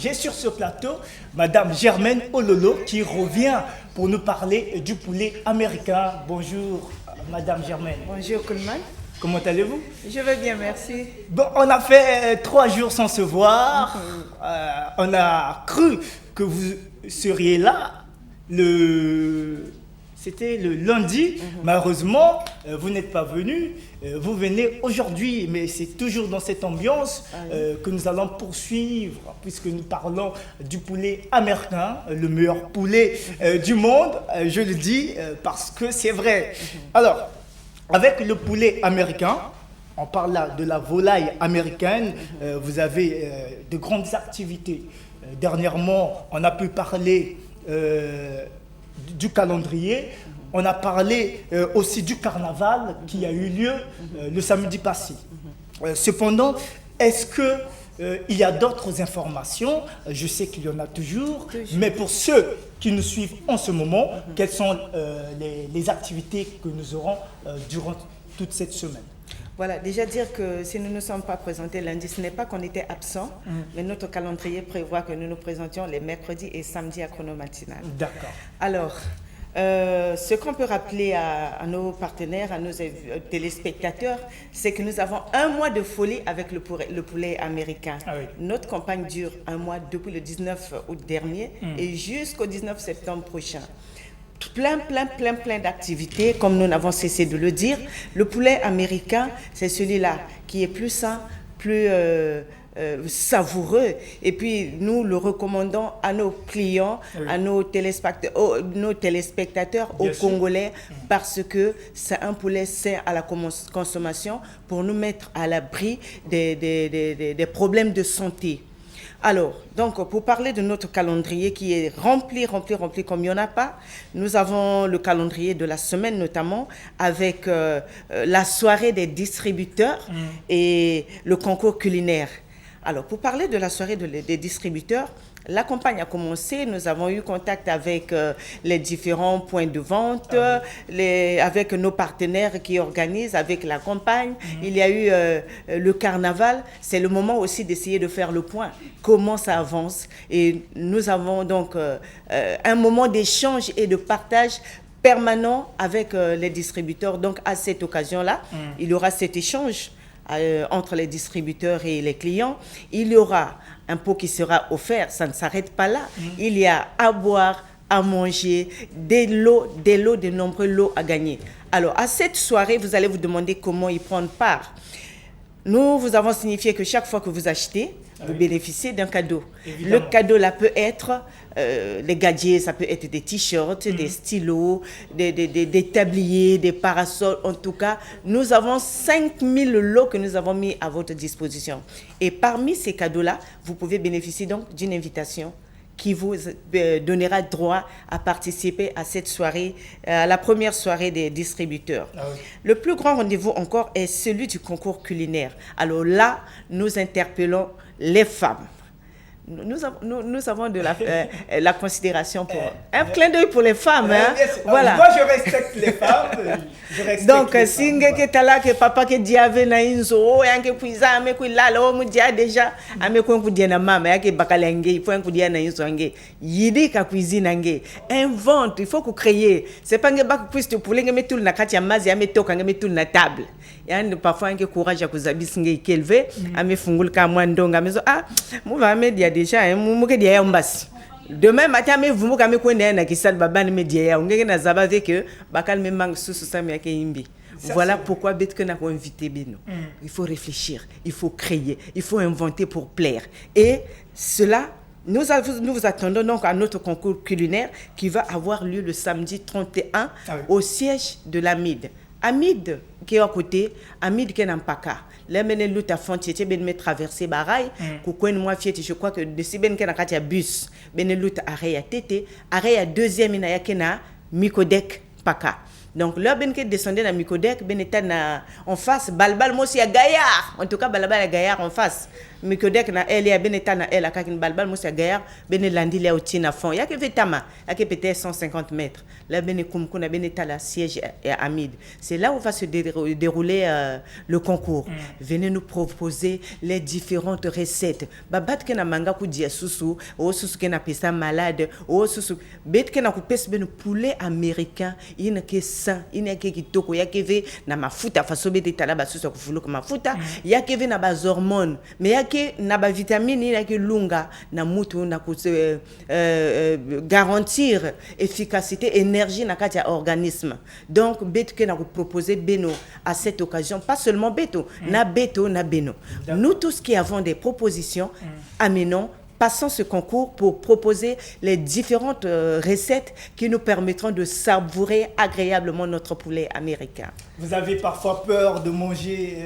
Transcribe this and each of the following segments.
j'ai sur ce plateau Madame Germaine Ololo qui revient pour nous parler du poulet américain. Bonjour Madame Germaine. Bonjour Coleman. Comment allez-vous? Je vais bien, merci. Bon, on a fait 3 jours sans se voir. On a cru que vous seriez là C'était le lundi. Malheureusement, vous n'êtes pas venu. Vous venez aujourd'hui, mais c'est toujours dans cette ambiance que nous allons poursuivre, puisque nous parlons du poulet américain, le meilleur poulet du monde. Je le dis parce que c'est vrai. Alors, avec le poulet américain, on parle là de la volaille américaine, vous avez de grandes activités. Dernièrement, on a pu parler du calendrier, on a parlé aussi du carnaval qui a eu lieu le samedi passé. Cependant, est-ce qu'il y a d'autres informations? Je sais qu'il y en a toujours, mais pour ceux qui nous suivent en ce moment, quelles sont les activités que nous aurons durant toute cette semaine? Voilà, déjà dire que si nous ne sommes pas présentés lundi, ce n'est pas qu'on était absents, mais notre calendrier prévoit que nous nous présentions les mercredis et samedis à chrono matinal. D'accord. Alors, ce qu'on peut rappeler à nos partenaires, à nos téléspectateurs, c'est que nous avons un mois de folie avec le poulet américain. Ah oui. Notre campagne dure un mois depuis le 19 août dernier et jusqu'au 19 septembre prochain. Plein d'activités, comme nous n'avons cessé de le dire. Le poulet américain, c'est celui-là qui est plus sain, plus savoureux. Et puis, nous le recommandons à nos clients, à nos téléspectateurs, aux Congolais, parce que c'est un poulet sain à la consommation pour nous mettre à l'abri des problèmes de santé. Alors, donc, pour parler de notre calendrier qui est rempli comme il n'y en a pas, nous avons le calendrier de la semaine notamment avec la soirée des distributeurs et le concours culinaire. Alors, pour parler de la soirée des distributeurs, la campagne a commencé, nous avons eu contact avec les différents points de vente, avec nos partenaires qui organisent, avec la campagne. Il y a eu le carnaval, c'est le moment aussi d'essayer de faire le point, comment ça avance. Et nous avons donc un moment d'échange et de partage permanent avec les distributeurs. Donc à cette occasion-là, il y aura cet échange entre les distributeurs et les clients. Il y aura un pot qui sera offert, ça ne s'arrête pas là. Il y a à boire, à manger, de nombreux lots à gagner. Alors, à cette soirée, vous allez vous demander comment y prendre part. Nous vous avons signifié que chaque fois que vous achetez, vous bénéficiez d'un cadeau. Évidemment. Le cadeau là peut être les gadgets, ça peut être des t-shirts, des stylos, des tabliers, des parasols. En tout cas, nous avons 5000 lots que nous avons mis à votre disposition. Et parmi ces cadeaux-là, vous pouvez bénéficier donc d'une invitation qui vous donnera droit à participer à cette soirée, à la première soirée des distributeurs. Ah oui. Le plus grand rendez-vous encore est celui du concours culinaire. Alors là, nous interpellons les femmes. Nous avons de la considération pour un clin d'œil pour les femmes. Hein? Voilà. Moi, je respecte les femmes. Donc, si que tala que papa que diave na inzo, yanke kuiza ame kuilala o mudia déjà, ame ko kudia na mama yake bakalenge, il faut kudia na inzo nge. Yidi ka cuisine nge. Invente, il faut que créer. C'est pas nge bak puisse te pouler nge metul na kati ya mazi ame toka nge metul na table. Yani parfois nge courage ya kuzabisi nge ikelve, ame fungul ka mwandonga mezo muva ame dia déjà muke dia ya mbasi. Demain matin mais vous me connaissez na kisal baba ne media ya ngeke na zaba avec que bakal me mang susu sa me yimbi. Voilà pourquoi bête que n'a invité Beno. Il faut réfléchir, il faut créer, il faut inventer pour plaire. Et cela nous vous attendons donc à notre concours culinaire qui va avoir lieu le samedi 31 au siège de l'Amid. Amid qui est à côté, Amid qui est dans Paka. Là maintenant l'autre frontière ben me traverser baraille ko moi fieti je crois que de si ben kana kati ya bus ben l'autre arrêt à tete arrêt à deuxième ina yakena Mikodek Paka. Donc là ben que descendait dans Mikodek ben était en face balbal moi aussi à Gaillard en tout cas balbal à Gaillard en face mais que dès que na elle ya beneta na elle akakin balbal mo sa guerre benelandi le otina fond ya que vetama ya que peut-être 150 mètres là benekumkuna beneta la siège Hamid. C'est là où va se dérouler le concours. Venez nous proposer les différentes recettes. Babat que na manga ku dia susu o susu que na pesa malade o susu bet que na ku pesa ben poulet américain ina ke san ina ke kitoko ya ke ve na mafuta faso bete tala ba susu ku fulu ko mafuta ya ke ve na ba hormone mais ya ke na ba vitamine ya ke lunga na mutu na ku garantir efficacité énergie na kati ya organisme. Donc bet que na ku proposer beno à cette occasion pas seulement beto na beto na beno. Nous tous qui avons des propositions amenons passons ce concours pour proposer les différentes recettes qui nous permettront de savourer agréablement notre poulet américain. Vous avez parfois peur de manger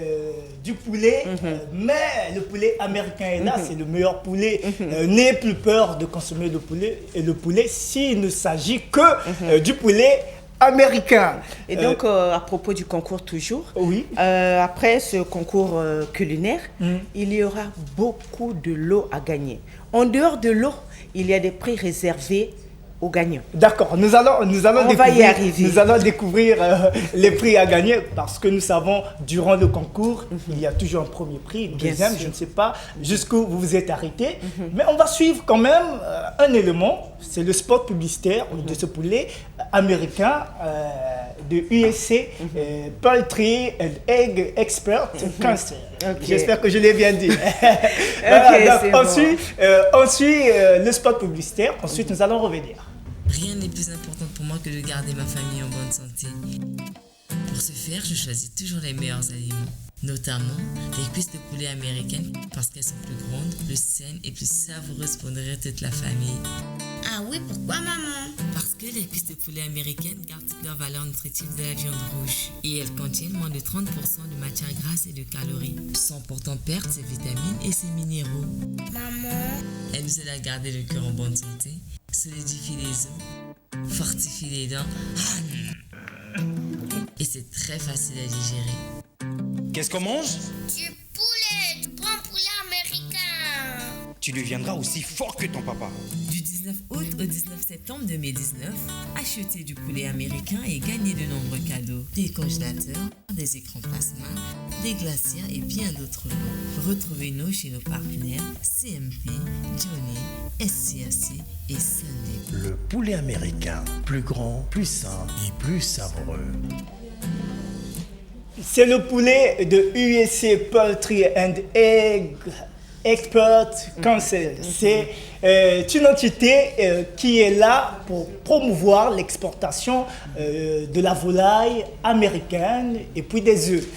du poulet, mais le poulet américain est là, c'est le meilleur poulet. N'ayez plus peur de consommer le poulet s'il ne s'agit que du poulet américain. Et donc, à propos du concours toujours, oui. Après ce concours culinaire, il y aura beaucoup de lots à gagner. En dehors de l'eau, il y a des prix réservés aux gagnants. D'accord, nous allons découvrir les prix à gagner parce que nous savons, durant le concours, il y a toujours un premier prix, un deuxième, je ne sais pas jusqu'où vous vous êtes arrêté, mais on va suivre quand même un élément, c'est le spot publicitaire de ce poulet américain de USC, Poultry and Egg Expert Council. Okay. J'espère que je l'ai bien dit. On suit le spot publicitaire, ensuite nous allons revenir. Rien n'est plus important pour moi que de garder ma famille en bonne santé. Pour ce faire, je choisis toujours les meilleurs aliments, notamment les cuisses de poulet américaines parce qu'elles sont plus grandes, plus saines et plus savoureuses pour nourrir toute la famille. Ah oui, pourquoi maman? Parce que les cuisses de poulet américaines gardent toute leur valeur nutritive de la viande rouge et elles contiennent moins de 30% de matières grasses et de calories, sans pourtant perdre ses vitamines et ses minéraux. Maman, elles nous aident à garder le cœur en bonne santé, solidifient les os, fortifient les dents et c'est très facile à digérer. Qu'est-ce qu'on mange? du poulet, du bon poulet américain. Tu deviendras aussi fort que ton papa. Du 19 août au 19 septembre 2019, achetez du poulet américain et gagnez de nombreux cadeaux. Des congélateurs, des écrans plasma, des glacières et bien d'autres lots. Retrouvez-nous chez nos partenaires CMP, Johnny, SCAC et Sunday. Le poulet américain, plus grand, plus sain et plus savoureux. C'est le poulet de USC Poultry and Egg Expert Council. C'est une entité qui est là pour promouvoir l'exportation de la volaille américaine et puis des œufs.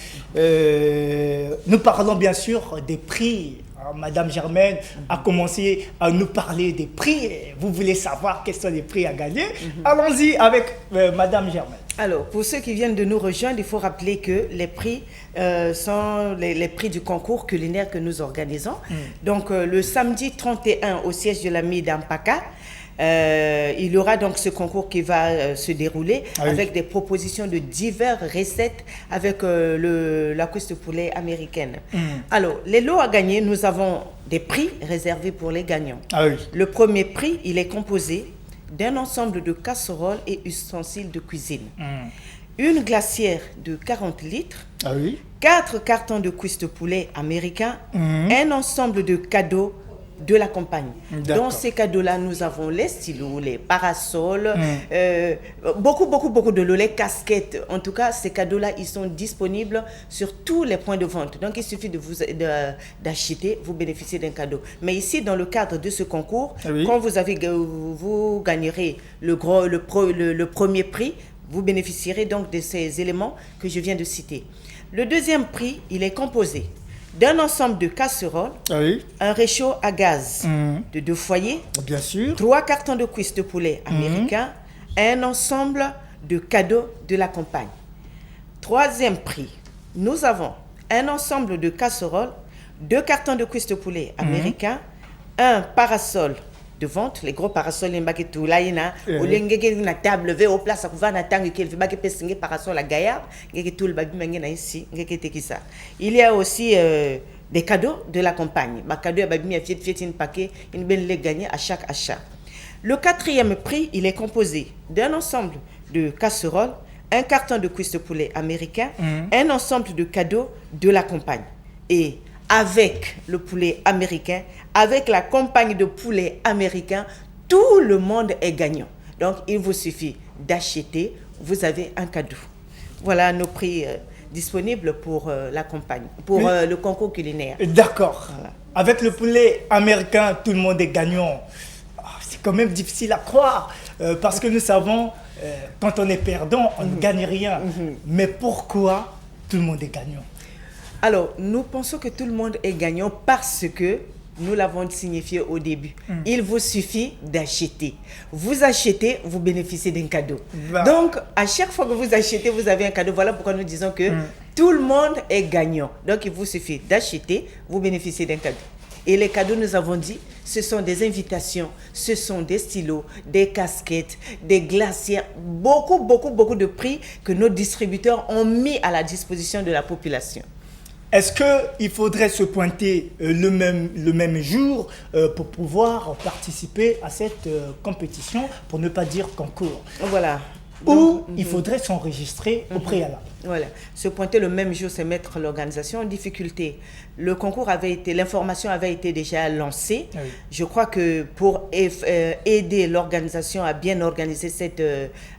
Nous parlons bien sûr des prix. Madame Germaine a commencé à nous parler des prix. Vous voulez savoir quels sont les prix à gagner? Allons-y avec Madame Germaine. Alors, pour ceux qui viennent de nous rejoindre, il faut rappeler que les prix sont les prix du concours culinaire que nous organisons. Donc, le samedi 31 au siège de la MID d'Ampaka, il y aura donc ce concours qui va se dérouler avec des propositions de diverses recettes avec la cuisse de poulet américaine. Alors, les lots à gagner, nous avons des prix réservés pour les gagnants. Le premier prix, il est composé d'un ensemble de casseroles et ustensiles de cuisine. Une glacière de 40 litres, 4 cartons de cuisses de poulet américain, un ensemble de cadeaux de la campagne. Dans ces cadeaux-là, nous avons les stylos, les parasols, beaucoup de lots, les casquettes. En tout cas, ces cadeaux-là, ils sont disponibles sur tous les points de vente. Donc, il suffit d'acheter, vous bénéficiez d'un cadeau. Mais ici, dans le cadre de ce concours, quand vous gagnerez le premier prix, vous bénéficierez donc de ces éléments que je viens de citer. Le deuxième prix, il est composé d'un ensemble de casseroles, un réchaud à gaz de 2 foyers, 3 cartons de cuisses de poulet américain, un ensemble de cadeaux de la campagne. Troisième prix, nous avons un ensemble de casseroles, 2 cartons de cuisses de poulet américain, un parasol de vente, les gros parasols, les baguettes, là, il y a une table, au place, à couvrir, à tang, qui est le parasol à gaillard, il y a aussi des cadeaux de la campagne. Ma cadeau est une paquet, une belle les gagner à chaque achat. Le 4e prix, il est composé d'un ensemble de casseroles, un carton de cuisses de poulet américain, un ensemble de cadeaux de la campagne. Et avec le poulet américain, avec la campagne de poulet américain, tout le monde est gagnant. Donc, il vous suffit d'acheter, vous avez un cadeau. Voilà nos prix disponibles pour la campagne, pour le concours culinaire. D'accord. Voilà. Avec le poulet américain, tout le monde est gagnant. C'est quand même difficile à croire parce que nous savons, quand on est perdant, on ne gagne rien. Mais pourquoi tout le monde est gagnant? Alors, nous pensons que tout le monde est gagnant parce que nous l'avons signifié au début. Il vous suffit d'acheter. Vous achetez, vous bénéficiez d'un cadeau. Donc, à chaque fois que vous achetez, vous avez un cadeau. Voilà pourquoi nous disons que tout le monde est gagnant. Donc, il vous suffit d'acheter, vous bénéficiez d'un cadeau. Et les cadeaux, nous avons dit, ce sont des invitations, ce sont des stylos, des casquettes, des glacières, beaucoup de prix que nos distributeurs ont mis à la disposition de la population. Est-ce qu'il faudrait se pointer le même jour pour pouvoir participer à cette compétition, pour ne pas dire concours? Voilà. Ou il faudrait s'enregistrer au préalable? Voilà. Se pointer le même jour, c'est mettre l'organisation en difficulté. Le concours l'information avait été déjà lancée. Oui. Je crois que pour aider l'organisation à bien organiser cette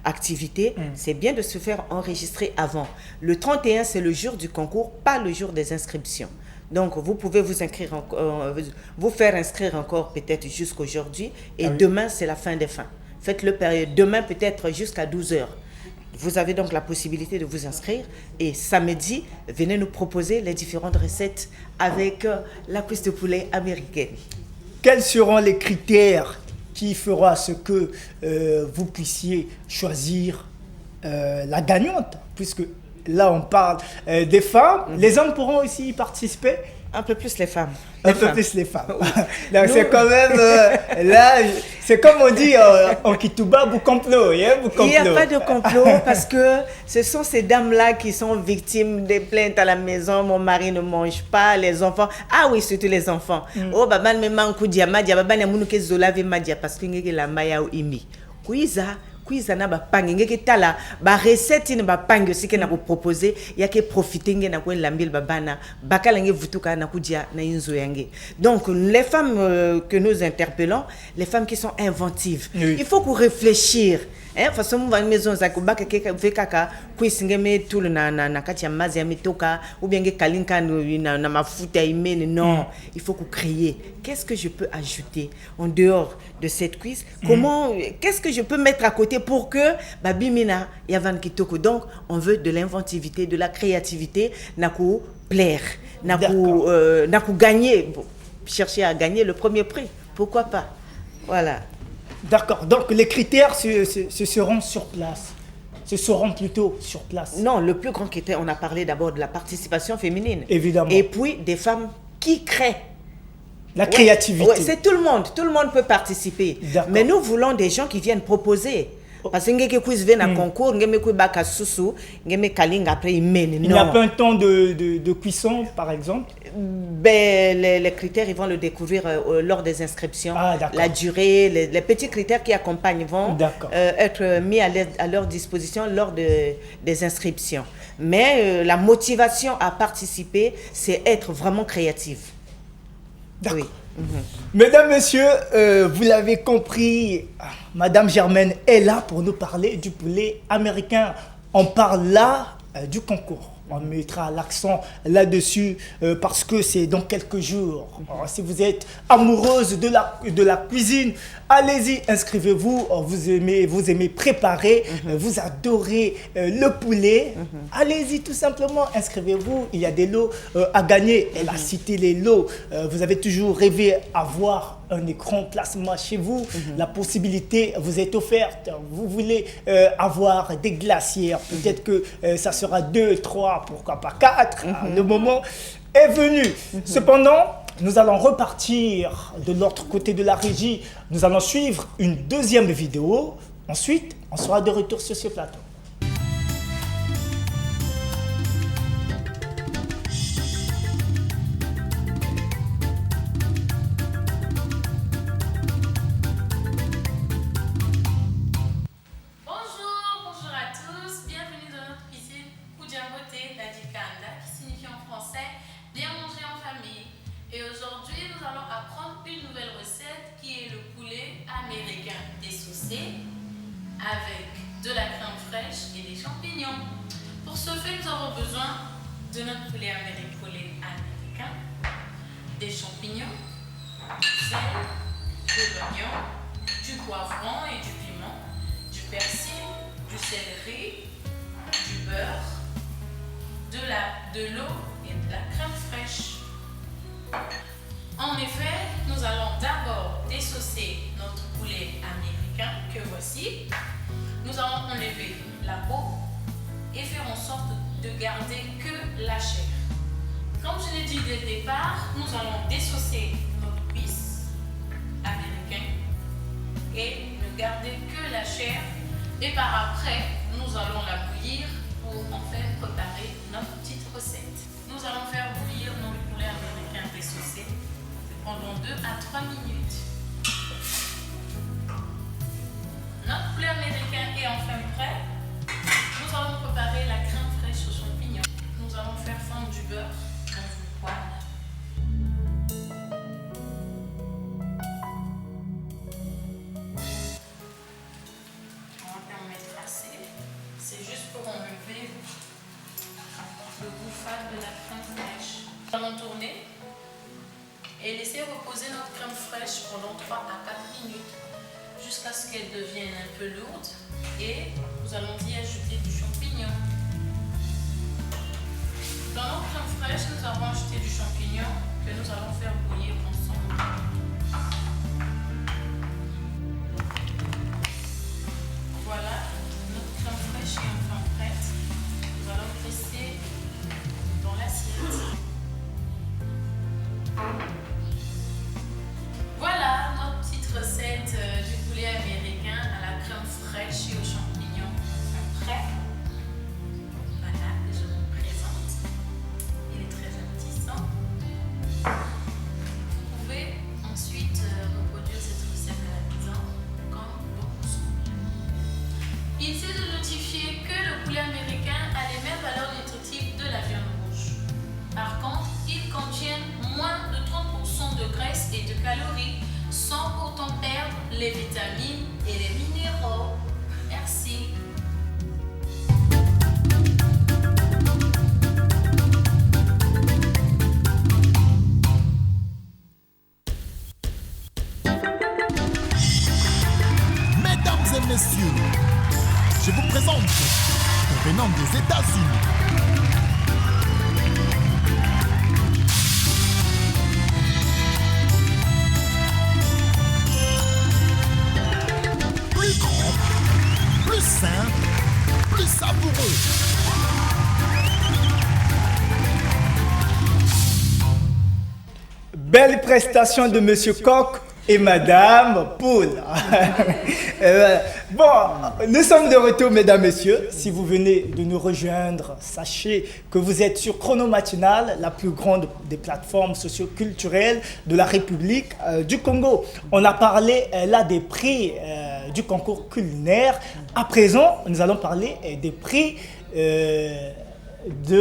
activité, c'est bien de se faire enregistrer avant. Le 31, c'est le jour du concours, pas le jour des inscriptions. Donc, vous pouvez vous faire inscrire encore peut-être jusqu'aujourd'hui. Et demain, c'est la fin des fins. Faites-le demain peut-être jusqu'à 12h. Vous avez donc la possibilité de vous inscrire. Et samedi, venez nous proposer les différentes recettes avec la cuisse de poulet américaine. Quels seront les critères qui feront à ce que vous puissiez choisir la gagnante? Puisque là, on parle des femmes. Les hommes pourront aussi y participer? Un peu plus les femmes. Plus les femmes. Donc c'est quand même, là, c'est comme on dit en Kitouba, vous complot. Il n'y a pas de complot parce que ce sont ces dames-là qui sont victimes des plaintes à la maison. Mon mari ne mange pas, les enfants. Ah oui, surtout les enfants. Oh, baban me manque dia madia, baban ya munuke zola ve madia parce que ngeke la maya ou imi. Kuiza na ba pangi ngeke tala ba recette ni ba pangi aussi que na ko proposer ya ke profiter nge na ko lambil babana bakala nge vutuka na kudia na inzo yange. Donc les femmes que nous interpellons, les femmes qui sont inventives, il faut qu'on réfléchir. Façon mwa maison za kubaka kaka kuisingeme tout na kati ya mazi ya mitoka ou bien nge kalinka na mafuta imene. Non, il faut qu'on crée. Qu'est-ce que je peux ajouter en dehors de cette cuisse? Qu'est-ce que je peux mettre à côté pour que babimina yavan kitoko? Donc on veut de l'inventivité, de la créativité, naku plaire, naku gagner, chercher à gagner le premier prix. Pourquoi pas? Voilà. D'accord. Donc les critères ce seront sur place. Ce seront plutôt sur place. Non, le plus grand critère, on a parlé d'abord de la participation féminine. Évidemment. Et puis des femmes qui créent. La créativité. C'est tout le monde peut participer. Mais nous voulons des gens qui viennent proposer. Parce que ngeke quiz vient à concours, ngeme kwe baka susu, ngeme kaling après il mène. Il n'y a pas un temps de cuisson, par exemple? Les critères, ils vont le découvrir lors des inscriptions. La durée, les petits critères qui accompagnent vont être mis à leur disposition lors des inscriptions. Mais la motivation à participer, c'est être vraiment créative. D'accord. Oui. Mesdames, Messieurs, vous l'avez compris, Madame Germaine est là pour nous parler du poulet américain. On parle là du concours. On mettra l'accent là-dessus parce que c'est dans quelques jours. Alors, si vous êtes amoureuse de la cuisine, allez-y, inscrivez-vous. Vous aimez préparer, vous adorez le poulet. Allez-y, tout simplement, inscrivez-vous. Il y a des lots à gagner. Elle a cité les lots. Vous avez toujours rêvé avoir un écran plasma chez vous. La possibilité vous est offerte. Vous voulez avoir des glacières. Peut-être que ça sera 2, 3, pourquoi pas 4. Le moment est venu. Cependant, nous allons repartir de l'autre côté de la régie. Nous allons suivre une deuxième vidéo. Ensuite, on sera de retour sur ce plateau. ce fait, nous avons besoin de notre poulet américain, des champignons, du sel, de l'oignon, du poivron et du piment, du persil, du céleri, du beurre, de l'eau et de la crème fraîche. En effet, nous allons d'abord désosser notre poulet américain que voici. Nous allons enlever la peau et faire en sorte de garder que la chair. Comme je l'ai dit dès le départ, nous allons désosser notre cuisse américain et ne garder que la chair. Et par après, nous allons la bouillir pour en faire préparer notre petite recette. Nous allons faire bouillir notre poulet américain désosé pendant 2 à 3 minutes. Notre poulet américain est enfin prêt. Nous allons préparer la crème fraîche aux champignons. Nous allons faire fondre du beurre dans une poêle. On va en mettre assez. C'est juste pour enlever le goût fade de la crème fraîche. Nous allons tourner et laisser reposer notre crème fraîche pendant 3 à 4 minutes jusqu'à ce qu'elle devienne un peu lourde et nous allons y ajouter du champignon. Dans notre crème fraîche, nous avons ajouté du champignon que nous allons faire bouillir ensemble. Voilà, notre crème fraîche est enfin prête. Nous allons presser dans l'assiette. Voilà notre petite recette du poulet américain à la crème fraîche et aux champignons. Enfin, prêt. Voilà, je vous présente. Il est très appétissant. Vous pouvez ensuite reproduire cette recette à la maison comme bon vous semble. Il s'est de notifier que le poulet américain a les mêmes valeurs nutritives de la viande rouge. Par contre, il contient moins de 30% de graisse et de calories sans pourtant perdre les vitamines et les minéraux. Merci. Mesdames et messieurs, je vous présente, venant des États-Unis, plus grand, plus sain, plus savoureux. Belle prestation de Monsieur Coq et Madame Poule. Bon, nous sommes de retour, mesdames, messieurs. Si vous venez de nous rejoindre, sachez que vous êtes sur Chrono Matinal, la plus grande des plateformes socio-culturelles de la République du Congo. On a parlé là des prix du concours culinaire. À présent, nous allons parler des prix de...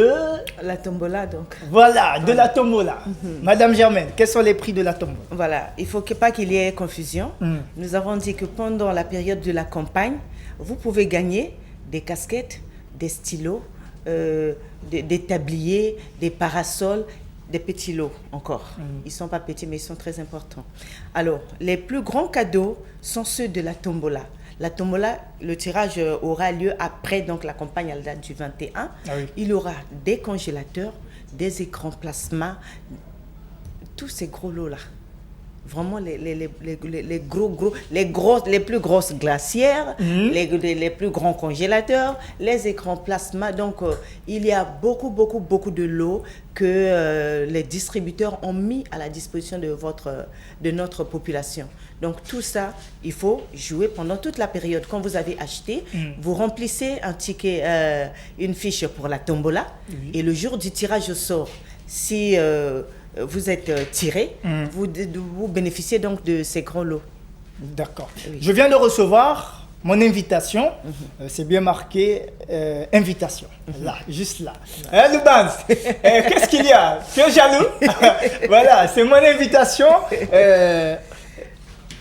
La tombola, donc. Voilà, de la tombola. Madame Germaine, quels sont les prix de la tombola? Voilà, il ne faut pas qu'il y ait confusion. Nous avons dit que pendant la période de la campagne, vous pouvez gagner des casquettes, des stylos, des tabliers, des parasols, des petits lots encore. Ils ne sont pas petits, mais ils sont très importants. Alors, les plus grands cadeaux sont ceux de la tombola. La tombola, le tirage aura lieu après donc, la campagne à la date du 21. Ah oui. Il y aura des congélateurs, des écrans plasma, tous ces gros lots-là. Vraiment les plus grosses glacières, les plus grands congélateurs, les écrans plasma. Donc, il y a beaucoup de lots que les distributeurs ont mis à la disposition de notre population. Donc, tout ça, il faut jouer pendant toute la période. Quand vous avez acheté, vous remplissez un ticket, une fiche pour la tombola. Et le jour du tirage au sort, si... vous êtes tiré, vous bénéficiez donc de ces gros lots. D'accord. Oui. Je viens de recevoir mon invitation. C'est bien marqué invitation. Là, juste là. Loubans, qu'est-ce qu'il y a? Tu es jaloux? Voilà, c'est mon invitation.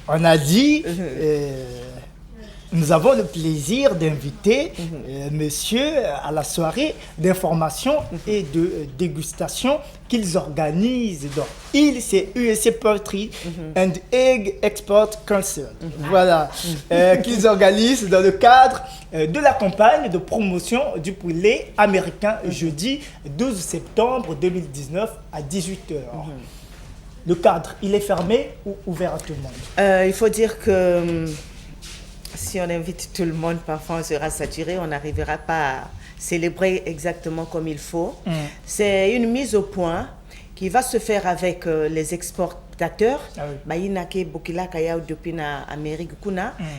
On a dit nous avons le plaisir d'inviter monsieur à la soirée d'information et de dégustation qu'ils organisent dans c'est USA Poultry and Egg Export Concern. Voilà, qu'ils organisent dans le cadre de la campagne de promotion du poulet américain jeudi 12 septembre 2019 à 18h. Le cadre, il est fermé ou ouvert à tout le monde? Il faut dire que si on invite tout le monde, parfois on sera saturé, on n'arrivera pas à célébrer exactement comme il faut. C'est une mise au point qui va se faire avec les exportateurs, depuis l'Amérique,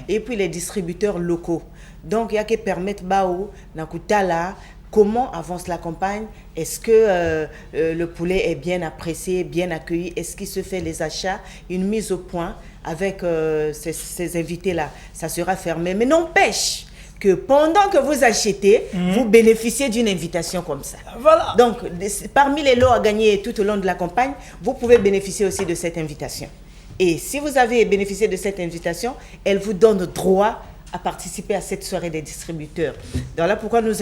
et puis les distributeurs locaux. Donc, il y a qui permettre comment avance la campagne, est-ce que le poulet est bien apprécié, bien accueilli, est-ce qu'il se fait les achats, une mise au point avec ces invités-là. Ça sera fermé, mais n'empêche que pendant que vous achetez, vous bénéficiez d'une invitation comme ça. Voilà. Donc, parmi les lots à gagner tout au long de la campagne, vous pouvez bénéficier aussi de cette invitation. Et si vous avez bénéficié de cette invitation, elle vous donne droit à participer à cette soirée des distributeurs. Donc voilà pourquoi nous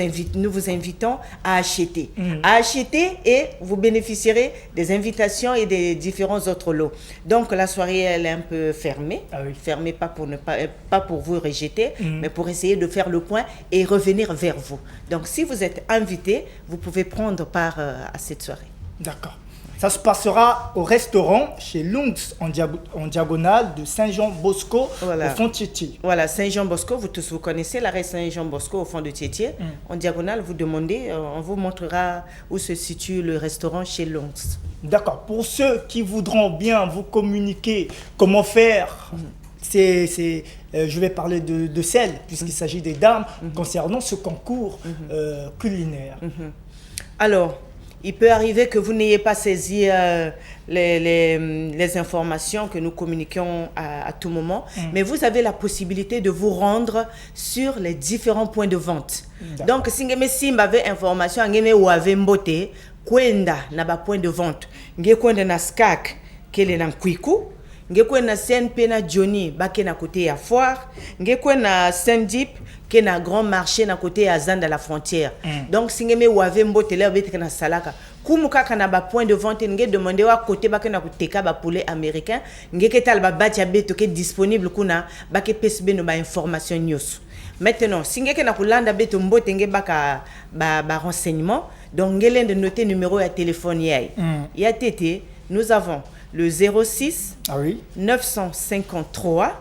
vous invitons à acheter. À acheter et vous bénéficierez des invitations et des différents autres lots. Donc la soirée, elle est un peu fermée. Fermée pas pour vous rejeter, mais pour essayer de faire le point et revenir vers vous. Donc si vous êtes invité, vous pouvez prendre part à cette soirée. D'accord. Ça se passera au restaurant chez Lungs en diagonale de Saint-Jean-Bosco au fond de Tiétié. Voilà, Saint-Jean-Bosco, vous tous vous connaissez l'arrêt Saint-Jean-Bosco au fond de Tiétié. En diagonale, vous demandez, on vous montrera où se situe le restaurant chez Lungs. D'accord. Pour ceux qui voudront bien vous communiquer comment faire, je vais parler de celles, puisqu'il s'agit des dames, concernant ce concours culinaire. Alors, il peut arriver que vous n'ayez pas saisi les informations que nous communiquons à tout moment, mais vous avez la possibilité de vous rendre sur les différents points de vente. Donc, si vous avez information, vous avez mbote, kwenda na ba point de vente. Nge kwenda na skak, kele na kwiku. Nge kwenda na CNP na Johnny, bake na côté ya foire. Nge kwenda na Sendip, qui est un grand marché à côté à Zanda la frontière. Donc si ngeme wave mbotele obete na salaka kumuka kana ba point de vente nge demander wa côté ba kana kuteka ba poulet américain nge ketal ba batia beto ke disponible kuna ba ke PSB no ba information news. Maintenant si nge kana kulanda beto mbote nge baka ba renseignement donc ngelen de noter numéro de téléphone yai. Ya tété nous avons le 06 953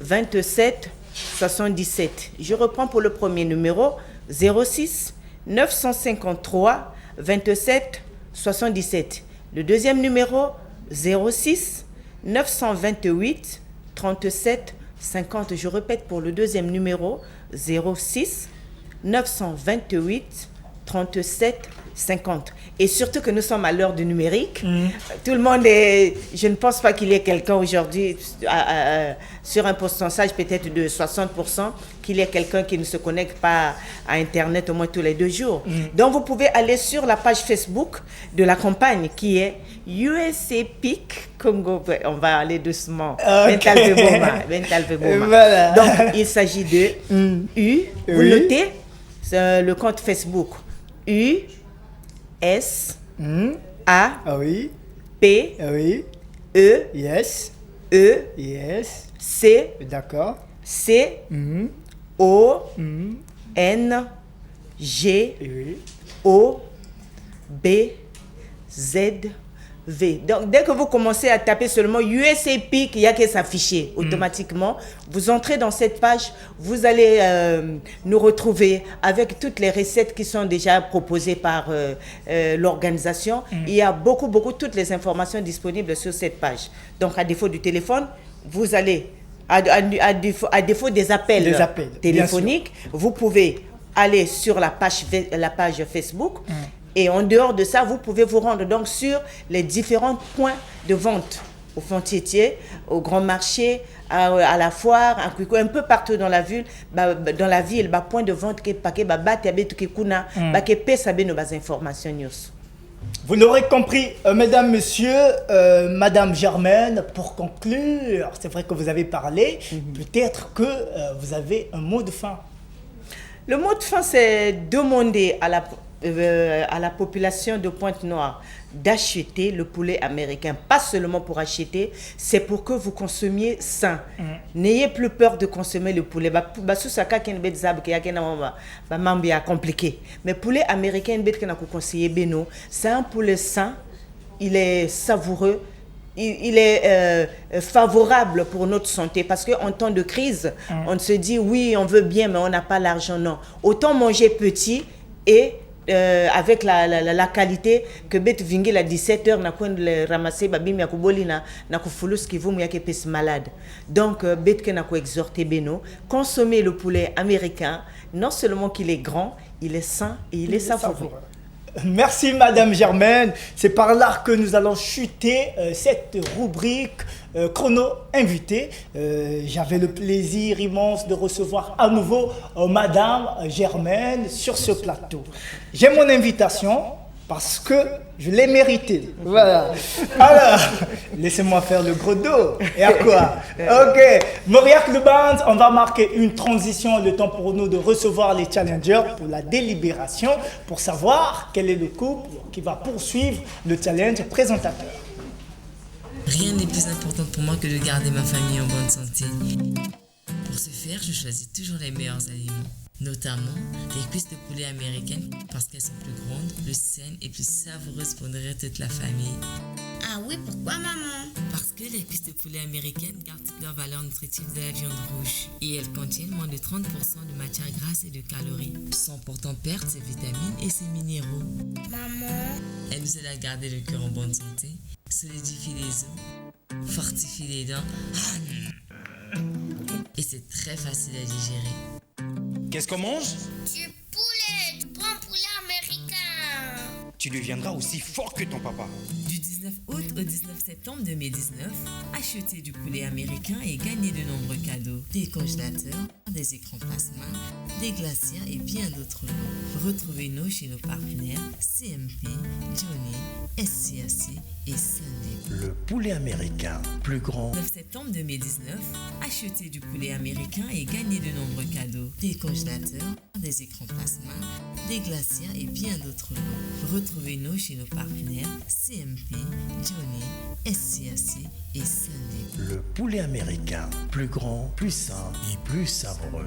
27 77. Je reprends pour le premier numéro 06 953 27 77. Le deuxième numéro 06 928 37 50. Je répète pour le deuxième numéro 06 928 37 50. Et surtout que nous sommes à l'heure du numérique. Tout le monde est... Je ne pense pas qu'il y ait quelqu'un aujourd'hui sur un pourcentage peut-être de 60%, qu'il y ait quelqu'un qui ne se connecte pas à Internet au moins tous les 2 jours. Donc vous pouvez aller sur la page Facebook de la campagne qui est USA Peak Congo. On va aller doucement. Voilà. Donc il s'agit de vous notez le compte Facebook S A P E C D'accord. C O N G O B Z V. Donc, dès que vous commencez à taper seulement USA Peak, il y a qu'à s'afficher automatiquement. Vous entrez dans cette page, vous allez nous retrouver avec toutes les recettes qui sont déjà proposées par l'organisation. Il y a beaucoup, toutes les informations disponibles sur cette page. Donc, à défaut du téléphone, vous allez, à défaut des appels téléphoniques, vous pouvez aller sur la page Facebook. Et en dehors de ça, vous pouvez vous rendre donc sur les différents points de vente au fond Tiétié, au grand marché, à la foire, un peu partout dans la ville, point de vente qui est paquet, informations news. Vous l'aurez compris, mesdames, messieurs, madame Germaine, pour conclure, c'est vrai que vous avez parlé, peut-être que vous avez un mot de fin. Le mot de fin, c'est demander à la population de Pointe-Noire d'acheter le poulet américain. Pas seulement pour acheter, c'est pour que vous consommiez sain. N'ayez plus peur de consommer le poulet. Compliqué. Mais poulet américain, c'est un poulet sain, il est savoureux, il est favorable pour notre santé parce qu'en temps de crise, on se dit oui, on veut bien, mais on n'a pas l'argent. Non. Autant manger petit et avec la qualité que bet vingil à 17h na quoi le ramasser babim ya kubolina na kufulus qui vous yake pes malade. Donc bet que na ko exhorter beno consommer le poulet américain, non seulement qu'il est grand, il est sain et il est savoureux. Merci Madame Germaine, c'est par là que nous allons chuter cette rubrique chrono invité. J'avais le plaisir immense de recevoir à nouveau Madame Germaine sur ce plateau. J'ai mon invitation parce que je l'ai mérité. Voilà. Alors, laissez-moi faire le gros dos. Et à quoi? Ok. Mauriac le Band, on va marquer une transition, le temps pour nous de recevoir les challengers pour la délibération, pour savoir quel est le couple qui va poursuivre le challenge présentateur. Rien n'est plus important pour moi que de garder ma famille en bonne santé. Pour ce faire, je choisis toujours les meilleurs aliments, notamment les cuisses de poulet américaines parce qu'elles sont plus grandes, plus saines et plus savoureuses pour nourrir toute la famille. Ah oui, pourquoi maman? Parce que les cuisses de poulet américaines gardent toutes leurs valeurs nutritives de la viande rouge et elles contiennent moins de 30% de matières grasses et de calories, sans pourtant perdre ses vitamines et ses minéraux. Maman? Elles nous aident à garder le cœur en bonne santé, solidifient les os, fortifient les dents et c'est très facile à digérer. Qu'est-ce qu'on mange? Du poulet, du bon poulet américain. Tu deviendras aussi fort que ton papa. Du 19 août au 19 septembre 2019, achetez du poulet américain et gagnez de nombreux cadeaux. Des congélateurs, des écrans plasma, des glacières et bien d'autres lots. Retrouvez-nous chez nos partenaires CMP, Johnny, SCAC et Sunday. Le poulet américain, plus grand. 9 septembre 2019, achetez du poulet américain et gagnez de nombreux cadeaux. Des congélateurs, des écrans plasma, des glacières et bien d'autres lots. Retrouvez-nous chez nos partenaires CMP, Johnny, SCAC et Sunday. Le poulet américain, plus grand, plus sain et plus savoureux.